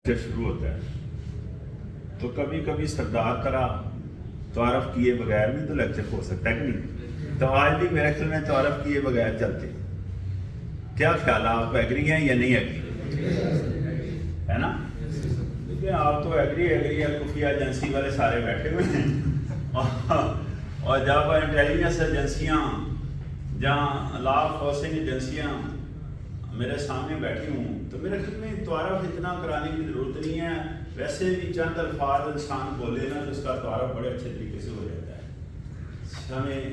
سے شروع ہوتا ہے تو کبھی کبھی سردار طرح تعارف کیے بغیر بھی تو لیکچر ہو سکتا ہے کہ نہیں؟ تو آج بھی میرے خیال میں تعارف کیے بغیر چلتے کیا خیال ہے؟ آپ ایگری ہیں یا نہیں ایگری ہے نا؟ دیکھیں آپ تو ایگری ہے خفیہ ایجنسی والے سارے بیٹھے ہوئے ہیں اور جب انٹیلیجنس ایجنسیاں جہاں لا انفورسنگ ایجنسیاں میرے سامنے بیٹھی ہوں تو میرے خیال میں تعارف اتنا کرانے کی ضرورت نہیں ہے. ویسے بھی چند الفاظ انسان بولے نا تو اس کا تعارف بڑے اچھے طریقے سے ہو جاتا ہے.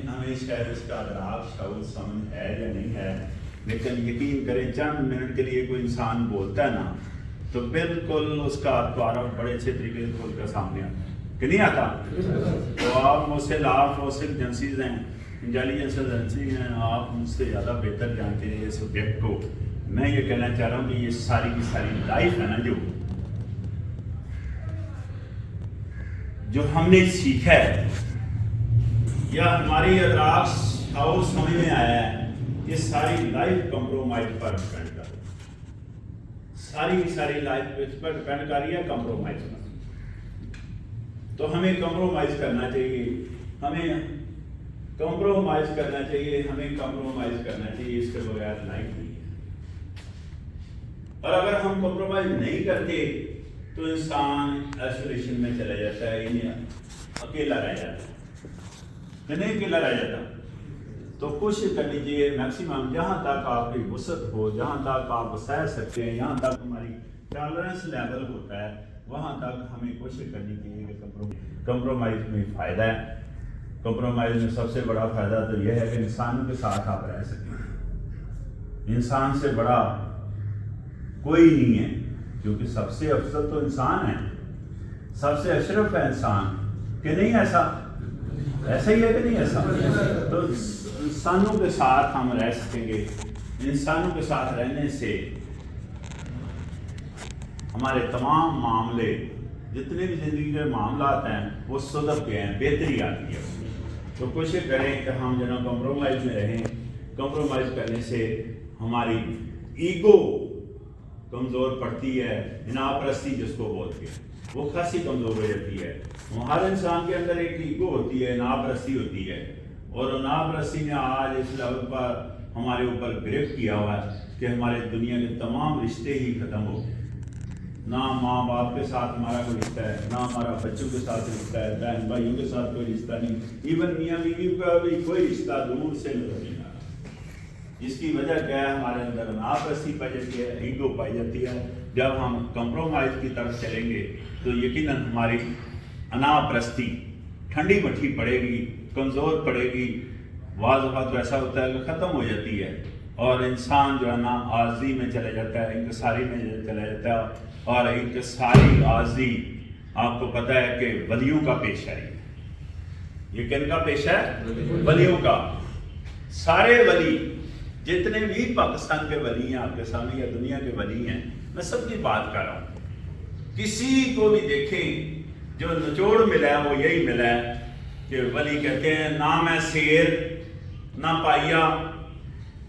ہمیں شاید اس کا ادراک شعور سمجھ ہے یا نہیں ہے، لیکن یقین کریں چند منٹ کے لیے کوئی انسان بولتا ہے نا تو بالکل اس کا تعارف بڑے اچھے طریقے سے کھول کر سامنے آتا ہے کہ نہیں آتا؟ تو آپ مجھ سے لا انفورسنگ ایجنسیز ہیں، انٹیلیجنس ایجنسی ہیں، آپ مجھ سے زیادہ بہتر جانتے ہیں اس سبجیکٹ کو. میں یہ کہنا چاہ رہا ہوں کہ یہ ساری کی ساری لائف ہے نا جو ہم نے سیکھا ہے یا ہماری ادراک شعور سمجھ میں آیا ہے، یہ ساری لائف کمپرومائز پر ڈپینڈ کر رہی ہے. ساری کی ساری لائف اس پر ڈپینڈ کر رہی ہے کمپرومائز پر. تو ہمیں کمپرومائز کرنا چاہیے، ہمیں کمپرومائز کرنا چاہیے، ہمیں کمپرومائز کرنا چاہیے. اس کے بغیر لائف نہیں ہے. اور اگر ہم کمپرومائز نہیں کرتے تو انسان آئسولیشن میں چلا جاتا ہے، انہیں اکیلا رہ جاتا ہے، نہیں اکیلا رہ جاتا. تو کوشش کرنی چاہیے میکسیمم جہاں تک آپ کی وسعت ہو، جہاں تک آپ سہ سکتے ہیں، جہاں تک ہماری ٹالرنس لیول ہوتا ہے وہاں تک ہمیں کوشش کرنی چاہیے کہ کمپرومائز میں فائدہ ہے. کمپرومائز میں سب سے بڑا فائدہ تو یہ ہے کہ انسانوں کے ساتھ آپ رہ سکیں. انسان سے بڑا کوئی نہیں ہے، کیونکہ سب سے افضل تو انسان ہے، سب سے اشرف ہے انسان کہ نہیں؟ ایسا ہی ہے کہ نہیں ایسا؟ تو انسانوں کے ساتھ ہم رہ سکیں گے. انسانوں کے ساتھ رہنے سے ہمارے تمام معاملے جتنے بھی زندگی کے معاملات ہیں وہ سدھر کے ہیں، بہتری آتی ہے. تو کوشش کریں کہ ہم جناب کمپرومائز میں رہیں. کمپرومائز کرنے سے ہماری ایگو کمزور پڑتی ہے، اناپ پرستی جس کو بولتے ہیں وہ خاصی کمزور ہو جاتی ہے. ہر انسان کے اندر ایک ایگو ہوتی ہے، اناپ پرستی ہوتی ہے، اور اناپ پرستی نے آج اس لیول پر ہمارے اوپر گرفت کیا ہوا ہے کہ ہمارے دنیا کے تمام رشتے ہی ختم ہو گئے. نہ ماں باپ کے ساتھ ہمارا کوئی رشتہ ہے، نہ ہمارا بچوں کے ساتھ رشتہ ہے، بہن بھائیوں کے ساتھ کوئی رشتہ نہیں، ایون میاں بیوی کا بھی کوئی رشتہ دور سے نہیں. اس کی وجہ کیا ہے؟ ہمارے اندر اناپ پرستی پائی جاتی ہے، ایگو پائی جاتی ہے. جب ہم کمپرومائز کی طرف چلیں گے تو یقیناً ہماری اناپ پرستی ٹھنڈی مٹھی پڑے گی، کمزور پڑے گی. بعض اوقات ایسا ہوتا ہے کہ ختم ہو جاتی ہے اور انسان جو ہے نا عاجزی میں چلا جاتا ہے، انکساری میں چلا جاتا ہے. اور انکساری عاجزی آپ کو پتہ ہے کہ ولیوں کا پیشہ ہے. یہ کن کا پیشہ ہے؟ ولیوں کا. سارے ولی جتنے بھی پاکستان کے ولی ہیں آپ کے سامنے یا دنیا کے ولی ہیں، میں سب کی بات کر رہا ہوں. کسی کو بھی دیکھیں جو نچوڑ ملا ہے وہ یہی ملا ہے کہ ولی کہتے ہیں نہ میں شیر، نہ پائیا،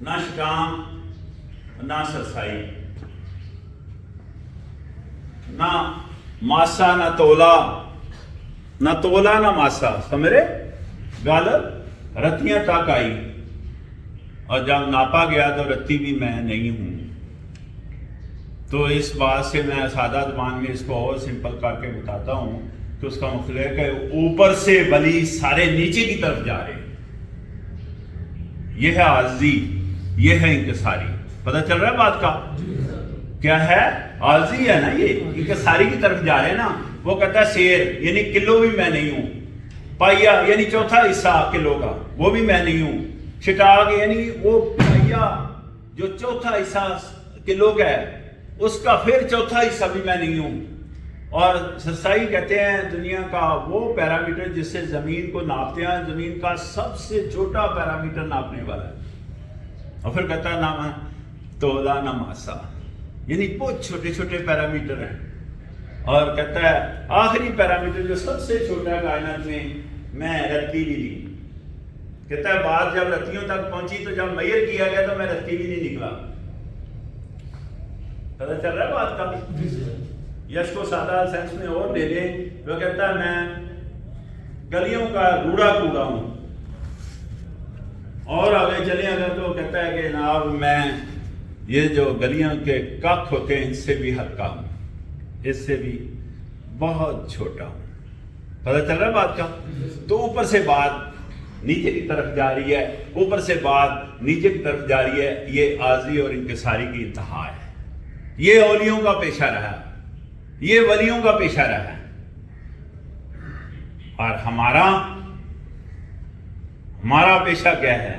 نہ شکام، نہ سرسائی، نہ ماسا نہ تولا، نہ تولا نہ ماسا، سمرے غالب رتیاں تک آئی، اور جب ناپا گیا تو رتی بھی میں نہیں ہوں. تو اس بات سے میں سادہ زبان میں اس کو اور سمپل کر کے بتاتا ہوں کہ اس کا مطلب ہے کہ اوپر سے ولی سارے نیچے کی طرف جا رہے ہیں. یہ ہے عاجزی، یہ ہے انکساری. پتہ چل رہا ہے بات کا؟ کیا ہے؟ عاجزی ہے نا، یہ انکساری کی طرف جا رہے ہیں نا. وہ کہتا ہے شیر یعنی کلو بھی میں نہیں ہوں، پائیا یعنی چوتھا حصہ کلو کا وہ بھی میں نہیں ہوں، شٹاگ یعنی وہ پائیا جو چوتھا حصہ کلو کا ہے اس کا پھر چوتھا حصہ بھی میں نہیں ہوں. اور سرسائی کہتے ہیں دنیا کا وہ پیرامیٹر جس سے زمین کو ناپتے ہیں، زمین کا سب سے چھوٹا پیرامیٹر ناپنے والا ہے. اور پھر کہتا ہے نہ تولا نہ ماسا، یعنی بہت چھوٹے چھوٹے پیرامیٹر ہیں. اور کہتا ہے آخری پیرامیٹر جو سب سے چھوٹا ہے کائنات میں رتی بھی نہیں. کہتا ہے بات جب رتیوں تک پہنچی تو جب میئر کیا گیا تو میں رتی بھی نہیں نکلا. پتہ چل رہا ہے بات کا؟ یا اس کو سادہ سینس میں اور لے لیں، وہ کہتا ہے میں گلیوں کا روڑا کوڑا ہوں، اور آگے چلیں اگر تو کہتا ہے کہ جناب میں یہ جو گلیوں کے کخ ہوتے ہیں اس سے بھی ہلکا ہوں، اس سے بھی بہت چھوٹا ہوں۔ پتہ چل رہا ہے بات کا؟ تو اوپر سے بات نیچے کی طرف جا رہی ہے، اوپر سے بات نیچے کی طرف جا رہی ہے۔ یہ عاجزی اور انکساری کی انتہا ہے۔ یہ اولیوں کا پیشہ رہا، یہ ولیوں کا پیشہ رہا، اور ہمارا پیشہ کیا ہے؟